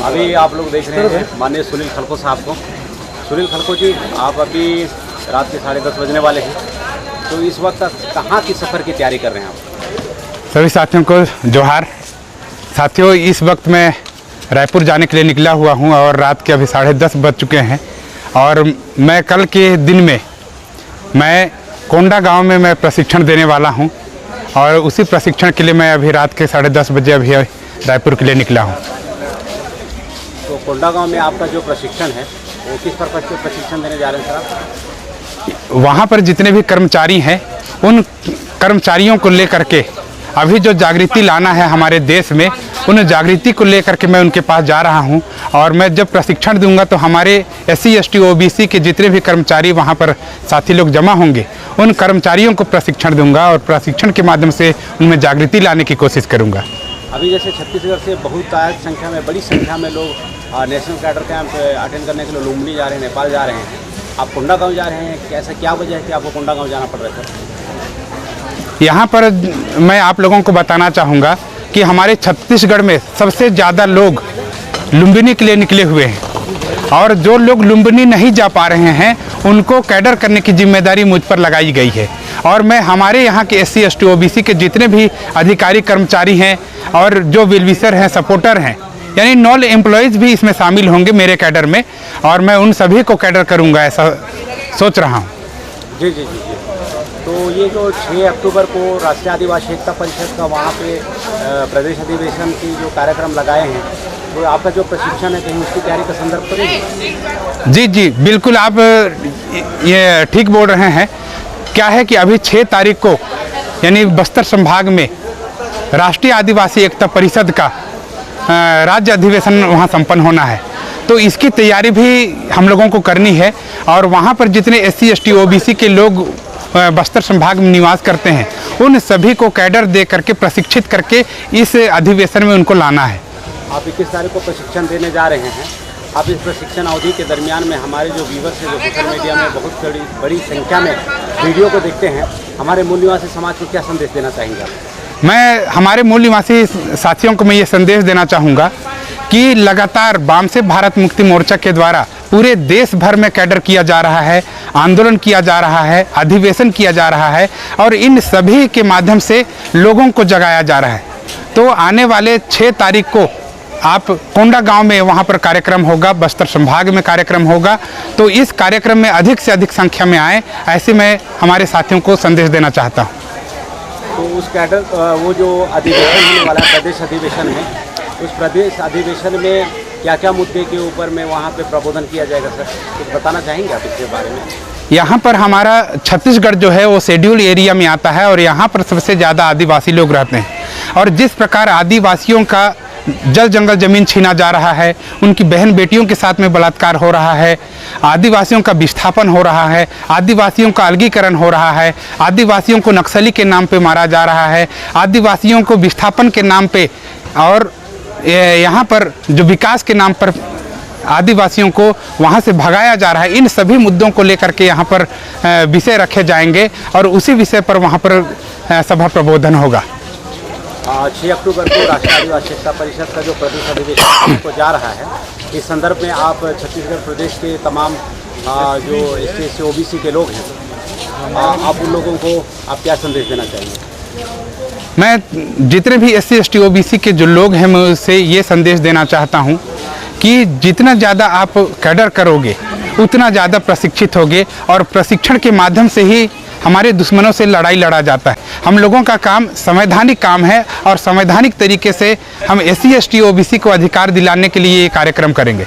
अभी आप लोग देख रहे हैं माननीय सुनील खलको साहब को। सुनील खलको जी, आप अभी रात के 10:30 बजने वाले हैं, तो इस वक्त कहाँ की सफ़र की तैयारी कर रहे हैं आप? सभी साथियों को जोहार। साथियों, इस वक्त मैं रायपुर जाने के लिए निकला हुआ हूं और रात के अभी 10:30 बज चुके हैं और मैं कल के दिन में मैं कोंडा गांव में मैं प्रशिक्षण देने वाला हूं और उसी प्रशिक्षण के लिए मैं अभी रात के 10:30 बजे अभी रायपुर के लिए निकला हूं। तो कोंडा गांव में आपका जो प्रशिक्षण है वो किस पर्पज़ से प्रशिक्षण देने जा रहे हैं सर आप? वहाँ पर जितने भी कर्मचारी हैं उन कर्मचारियों को लेकर के अभी जो जागृति लाना है हमारे देश में, उन जागृति को लेकर के मैं उनके पास जा रहा हूं और मैं जब प्रशिक्षण दूंगा तो हमारे SC ST OBC के जितने भी कर्मचारी वहां पर साथी लोग जमा होंगे, उन कर्मचारियों को प्रशिक्षण दूंगा और प्रशिक्षण के माध्यम से उनमें जागृति लाने की कोशिश करूंगा। अभी जैसे छत्तीसगढ़ से बहुत संख्या में, बड़ी संख्या में लोग नेशनल कैडर कैंप अटेंड करने के लिए लुम्बिनी जा रहे हैं, नेपाल जा रहे हैं, आप कोंडा गाँव जा रहे हैं, कैसा क्या वजह है कि आपको कोंडा गाँव जाना पड़ रहा है? यहाँ पर मैं आप लोगों को बताना चाहूँगा कि हमारे छत्तीसगढ़ में सबसे ज़्यादा लोग लुम्बिनी के लिए निकले हुए हैं और जो लोग लुम्बिनी नहीं जा पा रहे हैं उनको कैडर करने की जिम्मेदारी मुझ पर लगाई गई है और मैं हमारे यहाँ के SC ST OBC के जितने भी अधिकारी कर्मचारी हैं और जो वेलविशर हैं, सपोर्टर हैं, यानी नॉन एम्प्लॉयज़ भी इसमें शामिल होंगे मेरे कैडर में और मैं उन सभी को कैडर करूँगा, ऐसा सोच रहा हूँ। जी जी जी जी। तो ये जो 6 अक्टूबर को राष्ट्रीय आदिवासी एकता परिषद का वहाँ पे प्रदेश अधिवेशन की जो कार्यक्रम लगाए हैं, तो आपका जो प्रशिक्षण है कहीं उसकी तैयारी का संदर्भ करेंगे? जी जी बिल्कुल, आप ये ठीक बोल रहे हैं। क्या है कि अभी 6 तारीख को यानी बस्तर संभाग में राष्ट्रीय आदिवासी एकता परिषद का राज्य अधिवेशन वहाँ संपन्न होना है, तो इसकी तैयारी भी हम लोगों को करनी है और वहाँ पर जितने SC ST OBC के लोग बस्तर संभाग में निवास करते हैं उन सभी को कैडर दे करके प्रशिक्षित करके इस अधिवेशन में उनको लाना है। आप 21 तारीख को प्रशिक्षण देने जा रहे हैं। आप इस प्रशिक्षण अवधि के दरमियान में हमारे जो व्यूवर्स हैं, जो सोशल मीडिया में बहुत बड़ी संख्या में वीडियो को देखते हैं, हमारे मूल निवासी समाज को क्या संदेश देना चाहेंगे आप? मैं हमारे मूल निवासी साथियों को मैं ये संदेश देना चाहूँगा कि लगातार वाम से भारत मुक्ति मोर्चा के द्वारा पूरे देश भर में कैडर किया जा रहा है, आंदोलन किया जा रहा है, अधिवेशन किया जा रहा है और इन सभी के माध्यम से लोगों को जगाया जा रहा है। तो आने वाले 6 तारीख को आप कोंडा गांव में वहां पर कार्यक्रम होगा, बस्तर संभाग में कार्यक्रम होगा, तो इस कार्यक्रम में अधिक से अधिक संख्या में आए, ऐसे मैं हमारे साथियों को संदेश देना चाहता हूँ। तो उस कैडर वो जो अधिवेशन होने वाला प्रदेश अधिवेशन है, उस प्रदेश अधिवेशन में क्या क्या मुद्दे के ऊपर में वहाँ पे प्रबोधन किया जाएगा सर, कुछ बताना चाहेंगे आप इसके बारे में? यहाँ पर हमारा छत्तीसगढ़ जो है वो शेड्यूल एरिया में आता है और यहाँ पर सबसे ज़्यादा आदिवासी लोग रहते हैं और जिस प्रकार आदिवासियों का जल जंगल ज़मीन छीना जा रहा है, उनकी बहन बेटियों के साथ में बलात्कार हो रहा है, आदिवासियों का विस्थापन हो रहा है, आदिवासियों का अलगीकरण हो रहा है, आदिवासियों को नक्सली के नाम पे मारा जा रहा है, आदिवासियों को विस्थापन के नाम पे और यहाँ पर जो विकास के नाम पर आदिवासियों को वहाँ से भगाया जा रहा है, इन सभी मुद्दों को लेकर के यहाँ पर विषय रखे जाएंगे और उसी विषय पर वहाँ पर सभा प्रबोधन होगा। 6 अक्टूबर को राष्ट्रीय आदिवासी एकता परिषद का जो प्रदेश अधिवेशन को जा रहा है, इस संदर्भ में आप छत्तीसगढ़ प्रदेश के तमाम जो SC ST OBC के लोग हैं, आप उन लोगों को आप क्या संदेश देना चाहेंगे? मैं जितने भी SC ST OBC के जो लोग हैं मैं उससे ये संदेश देना चाहता हूँ कि जितना ज़्यादा आप कैडर करोगे उतना ज़्यादा प्रशिक्षित होगे और प्रशिक्षण के माध्यम से ही हमारे दुश्मनों से लड़ाई लड़ा जाता है। हम लोगों का काम संवैधानिक काम है और संवैधानिक तरीके से हम SC ST OBC को अधिकार दिलाने के लिए ये कार्यक्रम करेंगे।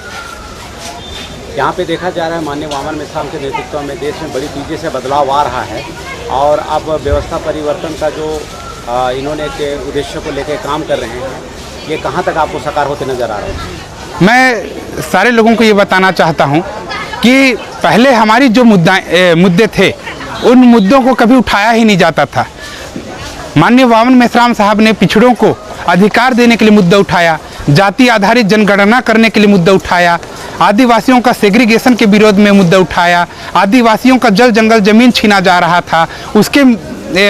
यहाँ पे देखा जा रहा है माननीय वामन मिश्राम के नेतृत्व में देश में बड़ी तेज़ी से बदलाव आ रहा है और अब व्यवस्था परिवर्तन का जो इन्होंने के उद्देश्य को लेकर काम कर रहे हैं, ये कहाँ तक आपको साकार होते नज़र आ रहे हैं? मैं सारे लोगों को ये बताना चाहता हूँ कि पहले हमारी जो मुद्दे थे उन मुद्दों को कभी उठाया ही नहीं जाता था। माननीय वामन मिश्राम साहब ने पिछड़ों को अधिकार देने के लिए मुद्दा उठाया, जाति आधारित जनगणना करने के लिए मुद्दा उठाया, आदिवासियों का सेग्रीगेशन के विरोध में मुद्दा उठाया, आदिवासियों का जल जंगल जमीन छीना जा रहा था उसके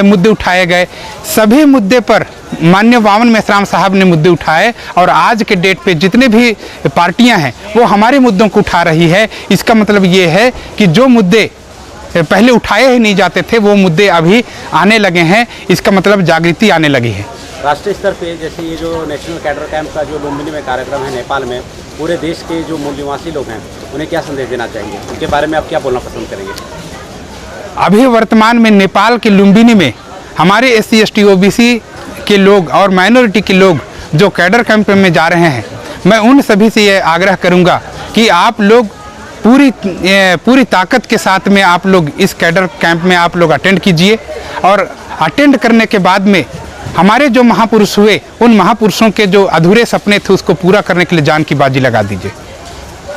मुद्दे उठाए गए, सभी मुद्दे पर माननीय वामन मेश्राम साहब ने मुद्दे उठाए और आज के डेट पे जितने भी पार्टियां हैं वो हमारे मुद्दों को उठा रही है। इसका मतलब ये है कि जो मुद्दे पहले उठाए ही नहीं जाते थे वो मुद्दे अभी आने लगे हैं। इसका मतलब जागृति आने लगी है। राष्ट्रीय स्तर पे जैसे ये जो नेशनल कैडर कैंप का जो लुम्बिनी में कार्यक्रम है नेपाल में, पूरे देश के जो मूल निवासी लोग हैं उन्हें क्या संदेश देना चाहेंगे, उनके बारे में आप क्या बोलना पसंद करेंगे? अभी वर्तमान में नेपाल के लुम्बिनी में हमारे SC ST OBC के लोग और माइनॉरिटी के लोग जो कैडर कैंप में जा रहे हैं, मैं उन सभी से ये आग्रह करूंगा कि आप लोग पूरी ताकत के साथ में आप लोग इस कैडर कैंप में आप लोग अटेंड कीजिए और अटेंड करने के बाद में हमारे जो महापुरुष हुए उन महापुरुषों के जो अधूरे सपने थे उसको पूरा करने के लिए जान की बाजी लगा दीजिए।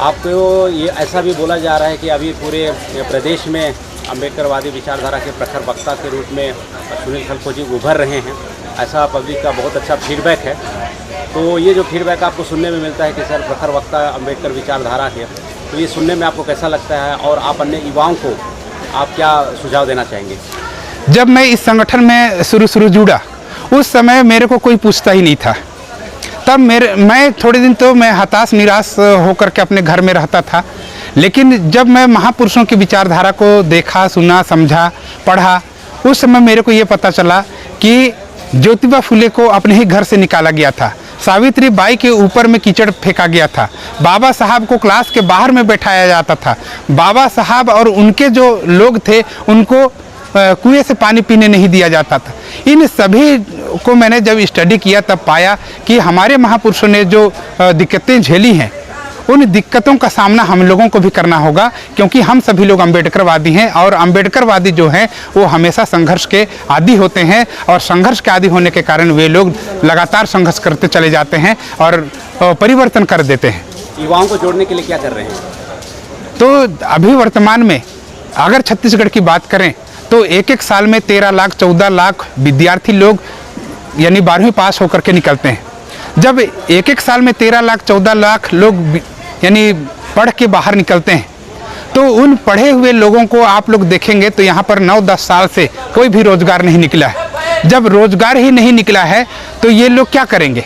आपको ये ऐसा भी बोला जा रहा है कि अभी पूरे प्रदेश में अम्बेडकरवादी विचारधारा के प्रखर वक्ता के रूप में सुनील खलखोजी उभर रहे हैं, ऐसा पब्लिक का बहुत अच्छा फीडबैक है। तो ये जो फीडबैक आपको सुनने में मिलता है कि सर प्रखर वक्ता अम्बेडकर विचारधारा के, तो ये सुनने में आपको कैसा लगता है और आप अन्य युवाओं को आप क्या सुझाव देना चाहेंगे? जब मैं इस संगठन में शुरू जुड़ा उस समय मेरे को कोई पूछता ही नहीं था। तब मैं थोड़े दिन तो मैं हताश निराश होकर के अपने घर में रहता था, लेकिन जब मैं महापुरुषों की विचारधारा को देखा, सुना, समझा, पढ़ा, उस समय मेरे को ये पता चला कि ज्योतिबा फुले को अपने ही घर से निकाला गया था, सावित्री बाई के ऊपर में कीचड़ फेंका गया था, बाबा साहब को क्लास के बाहर में बैठाया जाता था, बाबा साहब और उनके जो लोग थे उनको कुएं से पानी पीने नहीं दिया जाता था। इन सभी को मैंने जब स्टडी किया तब पाया कि हमारे महापुरुषों ने जो दिक्कतें झेली हैं उन दिक्कतों का सामना हम लोगों को भी करना होगा, क्योंकि हम सभी लोग अम्बेडकरवादी हैं और अम्बेडकरवादी जो हैं वो हमेशा संघर्ष के आदी होते हैं और संघर्ष के आदी होने के कारण वे लोग लगातार संघर्ष करते चले जाते हैं और परिवर्तन कर देते हैं। युवाओं को जोड़ने के लिए क्या कर रहे हैं? तो अभी वर्तमान में अगर छत्तीसगढ़ की बात करें तो एक साल में 13 लाख 14 लाख विद्यार्थी लोग यानी 12वीं पास होकर के निकलते हैं। जब एक साल में 13 लाख 14 लाख लोग यानी पढ़ के बाहर निकलते हैं तो उन पढ़े हुए लोगों को आप लोग देखेंगे तो यहाँ पर 9-10 साल से कोई भी रोजगार नहीं निकला है। जब रोजगार ही नहीं निकला है तो ये लोग क्या करेंगे?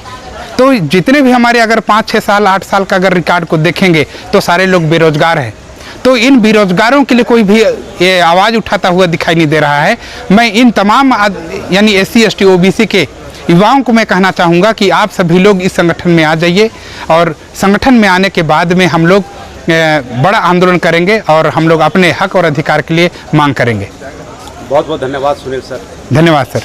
तो जितने भी हमारे अगर 5-6 साल 8 साल का अगर रिकॉर्ड को देखेंगे तो सारे लोग बेरोजगार हैं। तो इन बेरोजगारों के लिए कोई भी ये आवाज़ उठाता हुआ दिखाई नहीं दे रहा है। मैं इन तमाम यानी SC ST OBC के युवाओं को मैं कहना चाहूँगा कि आप सभी लोग इस संगठन में आ जाइए और संगठन में आने के बाद में हम लोग बड़ा आंदोलन करेंगे और हम लोग अपने हक और अधिकार के लिए मांग करेंगे। बहुत बहुत धन्यवाद सुनील सर। धन्यवाद सर।